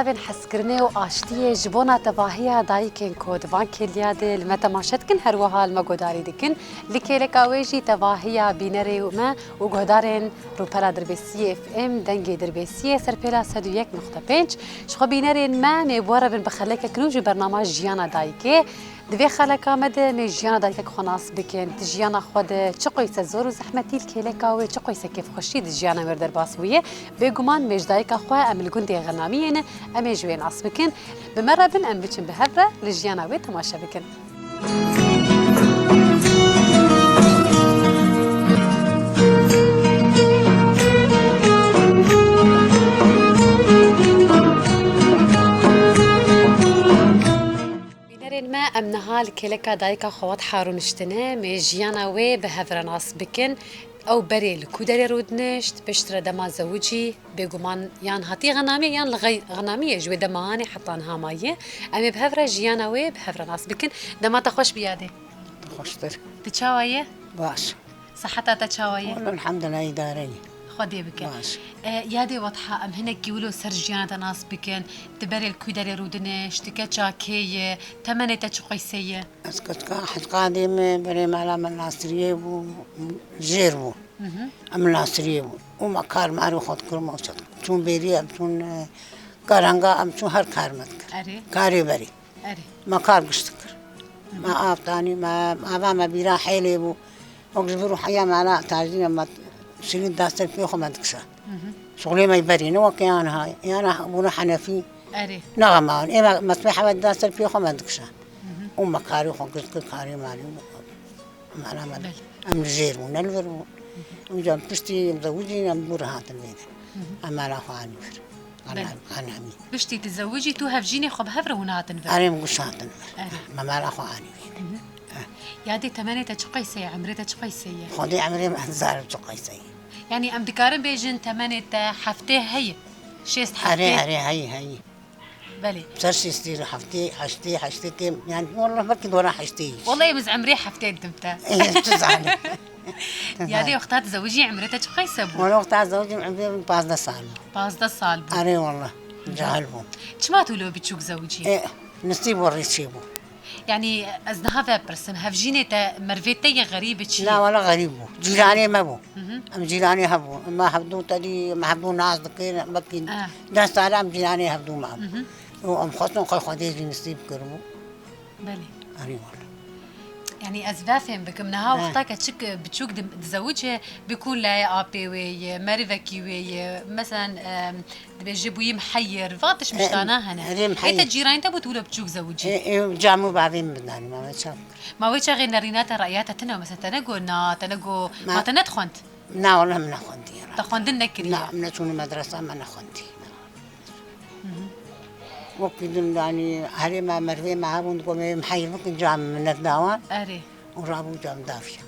مرابن حسكرني واشتيه جبونا تباهيا دايكن كود بانك اليادي لما تماشتكن هروها المقوداري دكن لكيلك اويجي تباهيا بينري وما وقودارين روبرا دربسيه اف ام دنجي دربسيه سربيلا سدو يك نقطة بينج شخو بينرين ما مبورا بن بخليك كنوجي برنامج جيانا دايكي دوی خلک آمده میجیانا دایک خوناس بکن تجیانا خود چقوی سزور و زحمتی الکلکاوی چقوی سکف خوشی تجیانا مردر باسویه بگمان میج دایک خواه امل گندی غنامیه امی جوین عصب بکن بمره بن ام بچن بهبره لجیانا وی تماشا بکن. ما أمنها الكلكة دايكا خوات حارون اشتنا ميجيانا وي بهفرناس بكن أو بريل كودري رودنشت بشترى دما زوجي بيقومان يان هاتي غنامي يان لغي غنامية جوي دماني حطانها مايه أمي بهفرة جيانا وي بهفرناس بكن دما تخوش بيادي خوشتر تشاوية باش صحتها تشاوية والله الحمد لله إداري خدي بكن باش يادي واضحة أم هناك جولو سرجيانا تناس بكن تبري الكودري رودنش تكتشا كي تمني تشقيسية اسكت حد قادم بري مالا من العصرية وجيربو أم العصرية ومكار مارو خد كل موشد شون بيري أم شون كارانغا أم شون هر كار متكر أري كاري بري أري مكار قشتكر ما آفتاني ما بيرا حيلي بو وقجبرو حيا مالا تاجين أما شريط داستر فيه خمدكسا شغلي ما يبري نو كيان هاي أنا بنا حنفي أري نغمان إما مسبحة وداستر فيه خمدكسا ومكاري خنقص كاري مالي معنا مال أم زير ونلفر وجام بستي مزوجي أم برهات البيت أما لا خاني فر أنا مي بشتي تتزوجي تو هفجيني خب هفر هنا تنفر أنا مقصات ما لا خاني يادي تمانية تشقيسية عمري تشقيسية خدي عمري ما زار تقيسي يعني أم دكارن بيجن تمانية حفتة هي شيست حفتة هي بلي بسرش يصير حشتي كم يعني والله بركي ورا حشتي والله يمز عمري حفتين تمتا إيه تزعل يادي وقتها تزوجي عمري تشقيسة بو وأنا وقت زوجي عمري 15 سال باز ده صال بو أنا والله جاهل بو شما تولو بتشوك زوجي إيه نسيب وريتشيبو يعني أزنها في برسم هفجيني تا مرفيتي غريبة شي لا ولا غريب بو جيراني ما بو أم جيراني هبو ما هبدو تدي ما هبدو ناس دكين بكين ناس تعالى أم جيراني هبدو معهم وأم خصنا قل خديجي نسيب كرمو بلي أنا والله يعني أزفافهم بكمنها وقتها كتشك بتشوك تزوجها بيكون لا أبي وي مريفكي وي مثلا بيجيبوا محير فاتش مشتانا هنا أنت جيران تبو تقول بتشوك زوجي إيه جامو بعدين بدناني ما بتشاف ما ويش غير نرينات رأياتها تنا مثلا تنقو ما تندخنت لا والله من أخوانتي تخوندن نكري لا من شون مدرسة من أخوانتي وكيدن يعني هري ما مرفي معه ونقول محير ممكن جام من الدوام أري ورابو جام دافية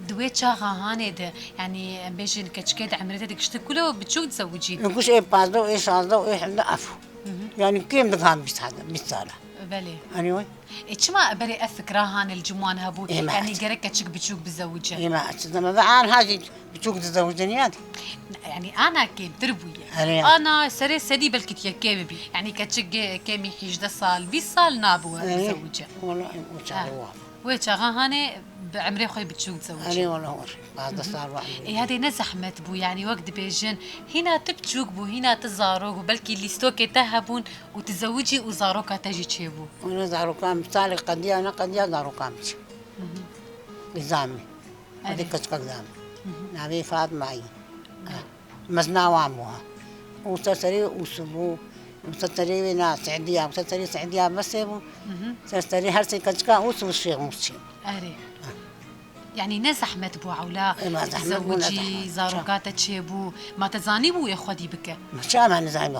دويت شاخة هاني ده يعني بيجن كتشكيد عمرتك كله بتشوك تزوجي نقولش إيه بازدو إيه شازدو إيه حنا أفو يعني كيم دكان بيستاهل بلي أنيوي إيش ما بري أفكر هان الجموان هبو إيه يعني جرك كتشك بتشوك بزوجها إيه ما أتزم بعان هذه بتشوك تزوجني هذه يعني أنا كيم تربوية أنا سري سدي بلكت يا كيم بي يعني كتشك كيم يحيج ده صال 20 سال نابو بزوجها والله وشعره ويتشغى هاني بعمري خوي بتشوك تزوجها أنا والله هور بعد صار واحد إيه هذه نزحمت بو يعني وقت بيجن هنا تبتشوك بو هنا تزاروك وبلكي اللي ستوك تهبون وتزوجي وزاروك تجي تشيبو أنا زارو كام صار قديا أنا قديا زارو كام شيء قزامي هذيك كشك قزامي نبي فات معي مزنا واموها وسرسري وسبو وسرسري ونا سعدية وسرسري سعدية بس يبو سرسري هرسي كشكا وسو الشيخ مسلم أري يعني نزحمت بو عولا تزوجي زاروكات تشيبو ما تزاني بو يا خدي بك ما شاء ما نزاي ما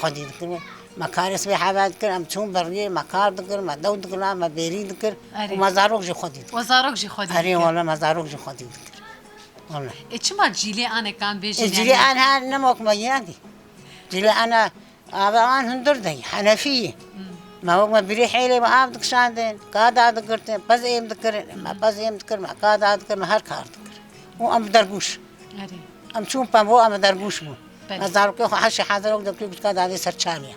خدي ذكر ما كارس بحبات كر أم شون بريه ما كار ذكر ما دو ذكر ما بيري ذكر وما زاروك جي خدي وزاروك جي خدي أري والله ما زاروك جي خدي ذكر والله إيش ما جيلي أنا كان بيجي جيلي أنا نموك ميادي جيلي أنا أبغان هندر دي حنفية ما هو ما بريح إلي ما أبدك شاندين كادا ذكرتين بس إيم ذكر ما بس إيم ذكر ما كادا ذكر ما هر كار ذكر وأم دربوش أم شون بامبو أم دربوش بو زاروكي خو حش حاضر وقت كل بتكاد هذه سرچانية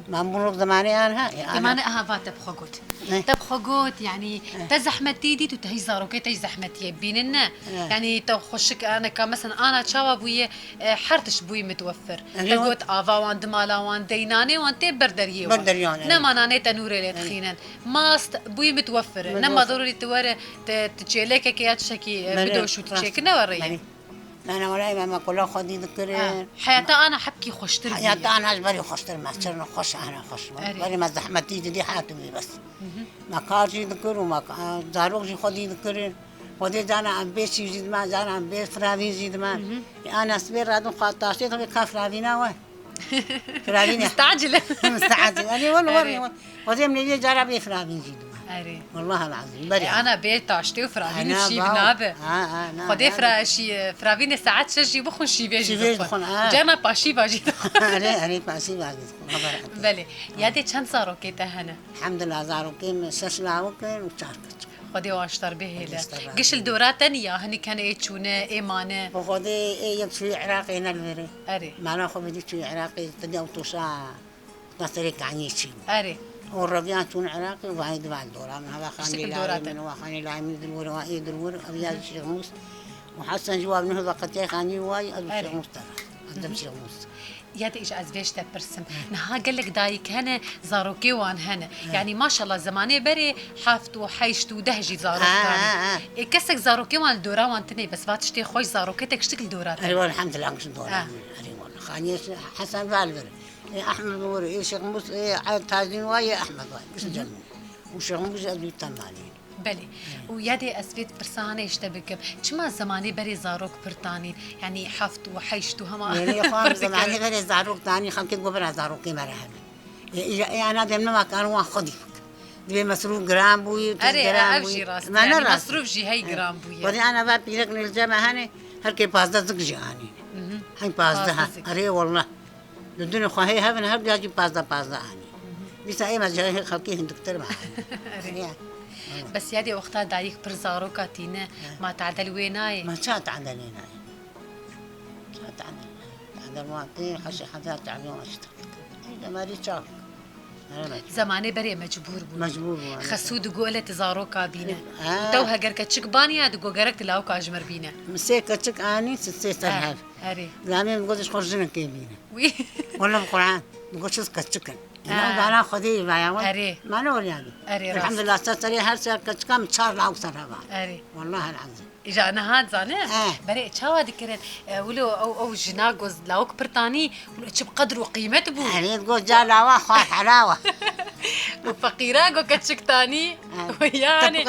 ما مرق زماني أنا زماني فات بخوت تبخوت يعني تزحمتي دي تهي زاروكي تهي زحمتي بيننا يعني تخشك أنا كمثلا أنا شابا بوي حرتش بوي متوفر تقول آفا وان دمالا وان ديناني وان تي بردريه نما ناني تنوري اللي تخينن ما بوي متوفر نما ضروري تواري تجيلك كيات شكي بدو شو تشيك نوريه أنا ولا ما كله خدي ذكرين حياتي أنا حبكي خوشتر حياتي أنا أجبري خوشتر ما صرنا خوش أنا خوش بري ما زحمتي دي حياتي بس ما كارجي ذكر وما زاروجي خدي ذكرين خدي جانا عم بيش يجيد ما جانا عم بيش فرادي يجيد ما أنا سبير رادو خاطاشي تبي كافرادينا وين فرادينا مستعجلة أنا والله خدي من اللي جارا بيفرادي يجيد أري والله العظيم بري أنا بيت عشتي وفرافين شي بنابه خدي فراشي فرافين ساعات شجي بخون شي بيجي دخون جانا باشي باجي أري باشي باجي بله يادي چند زاروكي تهنا الحمد لله زاروكي من سش لاوكين وشاركت خدي واشتر به لا قش الدورات تانية هني كان يتشونه إيمانه وخدي يمشي عراقي هنا المري أري ما ناخذ بدي شوي عراقي تدي توسع نصريك عنيشي أري والربيان تون عراقي وهاي دبع الدورة من هذا خاني لا من وخاني لا من الدور وإيد الدور أبيات الشيخ موس وحسن جواب منه ذقتي خاني واي أبو الشيخ موس ترى قدم الشيخ موس يا إيش أزبيش تبرسم نها قال لك دايك هنا زاروكي وان هنا يعني ما شاء الله زماني بري حافتو حيشتو دهجي زاروك تاني كسك زاروكي وان الدورة وان تني بس باتشتي خوش زاروكي تكشتك الدورة أيوة الحمد لله مش الدورة أيوة خاني حسن بالبر أحمد نوري شيخ موس تاجين واي أحمد واي مش جميل وشيخ موس أبي تمالين بله ويادي أسفيت برسانة يشتبك كما زماني بري زاروك برتاني يعني حفتو وحيشتو هما يعني خام زماني بري زاروك تاني خام كده قبل زاروكي مرحبا أنا دمنا ما كانوا خدي دبي مصروف جرام بوي جرام بوي ما يعني مصروف جي هاي جرام بوي ودي أنا بقى بيرك نلجمة هني هر كي بازدا زج هني هاي بازدا أري والله الدنيا خاهي هبن هر جاجي بازدا هني بس أي مجال خلقي هندكتر معه بس يادي وقتها دايك برزاروكا تينا ما تعدل ويناي ما شاء تعدل ويناي شاء تعدل وقتي حشي حدا تعلم اشتغل إذا ما ريتشاف زماني بري مجبور خسو دقو قلت زاروكا بينا توها قركة تشكبانيا دقو قرك تلاو كاجمر بينا مسيكة تشك آني ستة سنة أري زامي بقولش خرجنا كيبينا ولا بالقرآن بقولش كتشكن أنا خدي معي ما نور يعني الحمد لله سري هر سر كم شهر لاو سنة أري والله العظيم إجا أنا هاد زانه بري شوا ذكرت ولو أو جناقوز لاوك برتاني ولو تشب قدر وقيمة بو يعني تقول جا لاوا خاط حلاوة وفقيرة جو كتشك تاني ويعني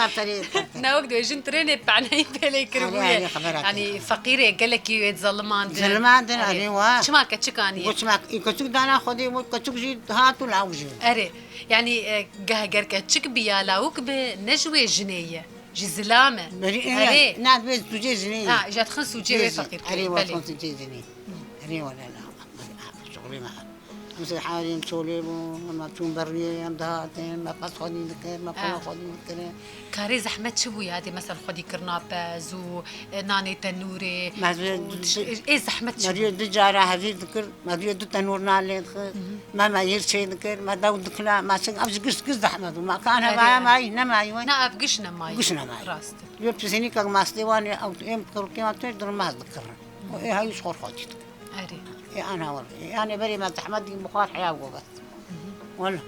ناوك دو يجن تريني بعني بلي كربوية يعني فقيرة قال لك يتظلمان ظلمان أيوة شو ما كتشك أني وش ما كتشك دانا خدي وكتشك جيد هاتو لاوجي أري يعني جه كتشك بيا لاوك بنجوى جنية جزلامة أري نعم بس تجي جنيه جات خمس وجي فقير أري وخمس وجي جنيه أري ولا لا شغلي ما مثل حالي مسولي ما تكون بريه أمدهاتين ما بس خدي ذكر ما كنا خدي ذكر كاري زحمة شبوي هذه مثلا خدي كرنابز وناني تنوري ما إيه زحمة شبوي ما ريد دجارة هذي ذكر ما ريد تنور نالي ذكر ما يرشي ذكر ما داود ذكر ما شق أبز قص زحمة ما كان هذا ماي نماي وين نعم قشنا ماي قشنا ماي راست يوم تسيني كم ماستواني أو إم كركي ما تقدر ما ذكر وإيه هاي شخور خدي أري إيه أنا والله يعني بري ما زحمة دي بخار حياة وبس والله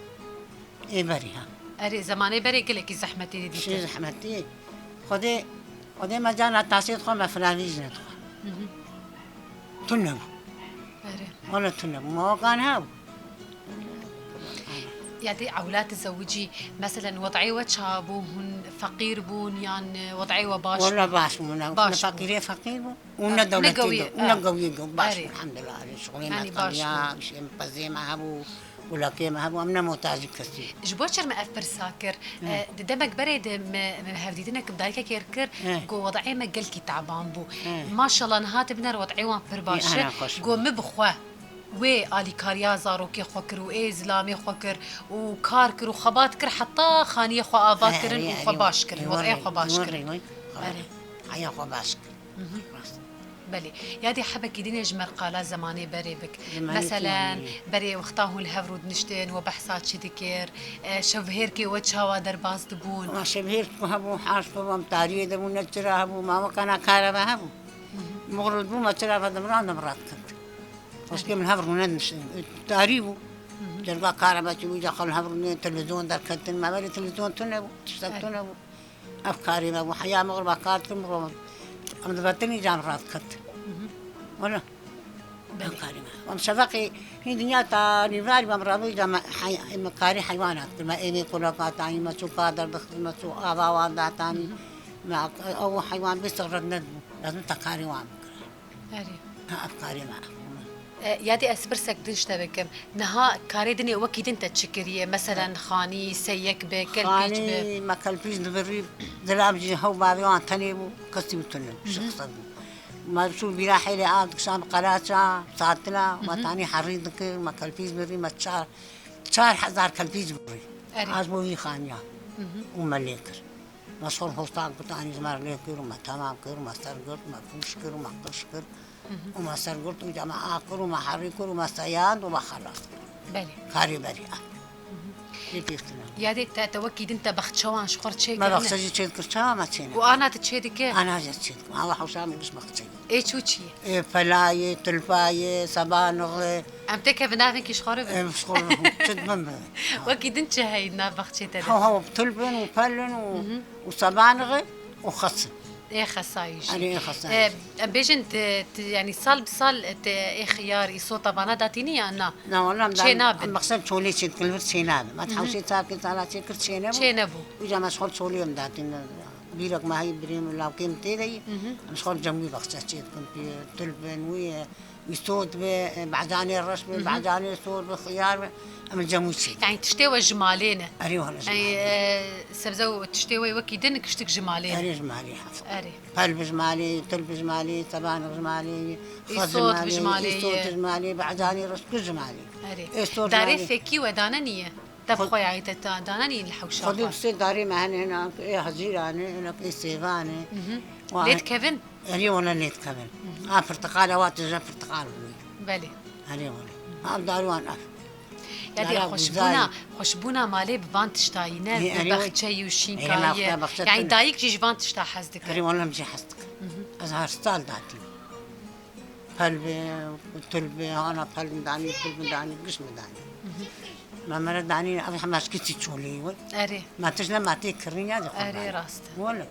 إيه بري ها أري زماني بري قلك زحمتي دي شو زحمتي خدي ما جانا تاسيد خم فلانيج ندخل تنم أري ولا تنم ما كان هاو يعني عولات زوجي مثلا وضعي وشابوهن فقير بون يعني وضعي وباش ولا باش منا فقير بون ونا دولتي ونا قوي باش الحمد لله على شغلي ما قضيا مش مبزي مع ابو ولا كيما هبو امنا محتاج كثير جبوشر ما افبر ساكر دمك بريد من هفديدنك بدايك كيركر جو وضعي ما قال كي تعبان بو ما شاء الله نهات بنر وضعي وان برباشه جو مبخوه وي آلی کاریا زاروکی خوکر و زلامی خوکر و کار کر و خبات کر حتی خانی خو آواز کردن و خو باش کردن وضعی خو باش کردن. عیا خو باش کرد. بلي يادي حبك دنيا جمر قالا زماني بري بك زماني مثلا يعني. بري وقتاه الهفرود نشتين وبحثات شدكير شوفهيركي وجهها درباز دبون ما شبهير هبو حاش بو متاري دبو نترا هبو ما كان كارا هبو مغرد بو ما ترى هذا مرات كنت بس كم الهفر من تاريبو جربا كارا بتشوي دخل الهفر من تلفزيون در كنت ما بالي تلفزيون تنبو تشتغل أفكاري ما أبو حياة مغربا كارت مغرب أم دبتني جامرات كنت ولا أفكاري ما أم شفقي هي دنيا تا نفاري بمرابي جام مكاري حيوانات ما إني كلها قاتاني ما شو قادر بس ما شو آبا وادا تاني ما أو حيوان بيستغرق ندمو لازم تكاري وام أري أفكاري ما يادي أسبرسك دشتبكم نها كاردني وكيد أنت تشكريه مثلا خاني سيك بكل بيج خاني ما كالبيج نبري دلاب جي هو بابيوان تنيبو كستي بتنم شخصا ما شو بلا حيلي عاد كشام قراتشا ساعتنا وتاني حريد كير ما كالبيج بري ما تشار حزار كالبيج بري عزبو هي خانيا ومليكر مشهور هوستان بتاني زمار ليكر وما تمام كير وما سرقر ما فوش كير وما قش كير وما سرقر وجماعة كير وما حريكر وما سيان وما خلاص بلي كاري بريئة يبيفتنا يادي توكيد أنت بختشوان شخرت شيء ما بخسجي تشيد كرشا ما تشينا وأنا تشيدك أنا جت تشيد ما حوشامي مش بخسجي إيه شو شيء فلاية تلفاية صبانغ أم تك بنافن كيش خارب مش خل تشد من وكيد أنت هاي نافخ شيء تدا هو بتلبن وفلن وصبانغ وخص إيه خصايش أنا إيه خصايش بيجن يعني صال بصال إيه خيار يصوت طبعا داتيني أنا لا والله شيناب. مقصد شولي تشيد كل فرد شيناب ما تحوشي تاكل تالا تشيد كرت شيناب شينبو وجا مشغول شولي مداتين بيرك ما هي بريم لو كنت تيري مشغول جمعي بخسة تشيد كنت تلبن ويصوت بعداني الرش بعداني صوت بخيار أمل جمعي تشيد يعني تشتوى جمالين أريوه أنا جمالي يعني سبزو تشتوى وكيدن كشتك جمالين أري جمالي حفظ أري قلب جمالي تلب جمالي طبان جمالي يصوت بجمالي. يصوت جمالي بعداني رش كل جمالي أري يصوت داري جمالي. فيكي ودانانية تبخوي عيت داناني الحوشة خذي بصير داري معنا هنا إيه هزيراني هنا إيه سيفاني ليت كيفن أري ولا ليت كمان برتقالة واتجا برتقال بلي أري ولا داري وانا يادي لا، خوشبونا مالي بفان تشتاينا إيه، أري ببخشي وشين إيه، ما كاية أخذها بخشتنا. يعني دايك جيش فان تشتا حزدك أري ولا مجي حستك أزهر ستال داتي قلبي وتلبي أنا قلبي داني تلبي داني قسم داني ما مرد داني أبي حماس كتي تشولي أري ما تجنا ما تكرني هذا أري راست ولا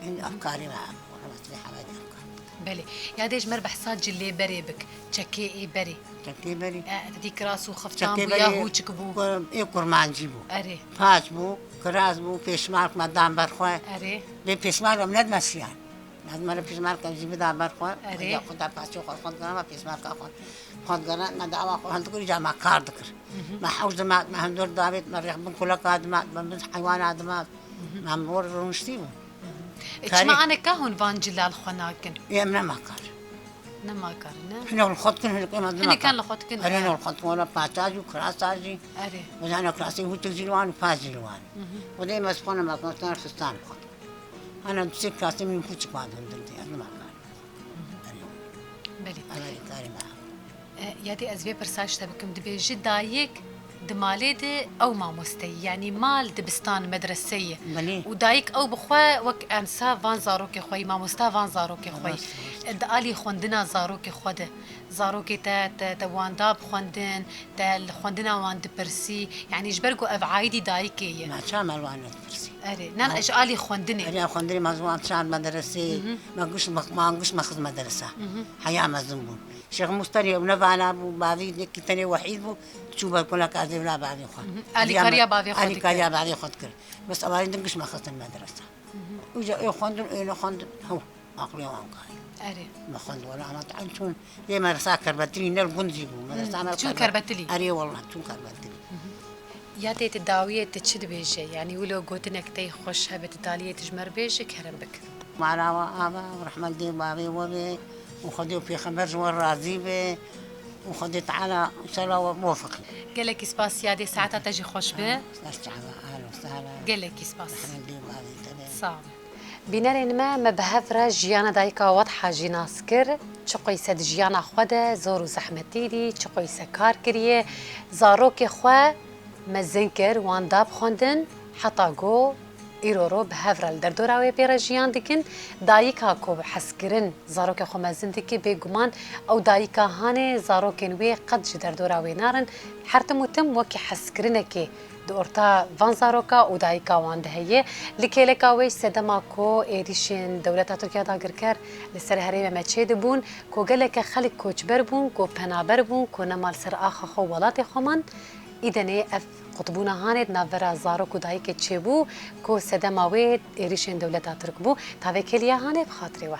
عندي أفكاري معك ولا بس حبايبي أفكار بلي يادي جمر بحصات جلي بري بك تشكي إي بري تكي بري تديك راسو خفتان تكي بو ياهو تشكبو إيه قرمان جيبو أري فاش بو كراز بو بيشمارك ما دام برخوا أري بيشمارك من مسيان لازم أنا بيشمارك جيب دام برخوا أري. يا خدا باشو خد كنا ما بيشمارك أخون خد كنا ما دعوا خد تقول جامع كار ذكر ما حوش دماء ما هندور دابت ما ريح من كل كادمات من حيوانات دماء ما مور رونشتيبو إيش معنا كهون فان جلال خناكن يا من ما كار نما كارنا هنا الخط كن هني كان لخوتكن هنا الخط ولا باتاجي وكراساجي أري وأنا كراسي هو تجيلوان وفاجيلوان ودي مسكونة ما كنت فستان الخط أنا بسيك كراسي من كوتش بعد هندلتي أنا ما كان بلي أنا كاري معه يادي أزبي برساش تبكم دبي جدايك دمالي دي أو ما مستي يعني مال دبستان مدرسية بلي ودايك أو بخوا وك أنسا فان زاروكي خوي ما مستا فان زاروكي خوي دالي خوندنا زاروكي خود زاروكي تا وان داب خوندن تا خوندنا وان دبرسي يعني جبرقو أبعايدي دايكي ما شامل وانا برسي أري نان إجالي خوندني أنا خندري مزوان شان مدرسي ما نقش ماخذ مدرسة حياة مزنبون شيخ مستري ونفعنا أبو بعدي كتني وحيد بو تشوف كلها كذا ولا بعدي خد آلي كاريا بابي خود آلي كاريا بعدي خد كر بس أبغى نقش ماخذ المدرسة وجا إيه خندن إيه خندن هو عقلي وان كاي أري ما خند ولا ما تعلمون ليه مدرسة كربتلي نر بندي بو مدرسة شو كربتلي أري والله شو كربتلي ياتي تداوية تشد بيجي يعني ولو قوتنك تي خوش هبت تالية تجمر بيجي كهرم بك معنا أبا ورحمة دي بابي وبي وخدوا في خبر جوار راضي به وخدت على سلا وموافق قال لك سباس يادي ساعتها تجي خوش به استعبا أهلا وسهلا قال لك سباس رحمة دي بابي تبي صعب بینرین ما بهفره جیانا دایکا واضحه جیناس کر چقوی سد جیانا خوده زور و زحمتی دی چقوی سکار کریه زاروک خو مزن کر وان داب خوندن حتا گو ایرورو بهفره در دوراوی پیرا جیان دیکن دایکا کو حسکرن زاروک خو مزن دیکی بگمان او دایکا هانه زاروکن وی قد در دوراوی نارن حرتموتم وکی حسکرنه که دورتا وان زاروکا و دایکا وان دهیه لکیلکا وی سدما کو ایریشین دولتا ترکیه داگر کر لسر هریم مچه دبون کو گلک خلق کوچبر بون کو پنابر بون کو نمال سر آخا خو ولات خومن ایدنه اف قطبونا هاند نافرا زاروک و دایک چه بو کو سدما وی ایریشین دولتا ترک بو تاوی کلیا هانه بخاطری وه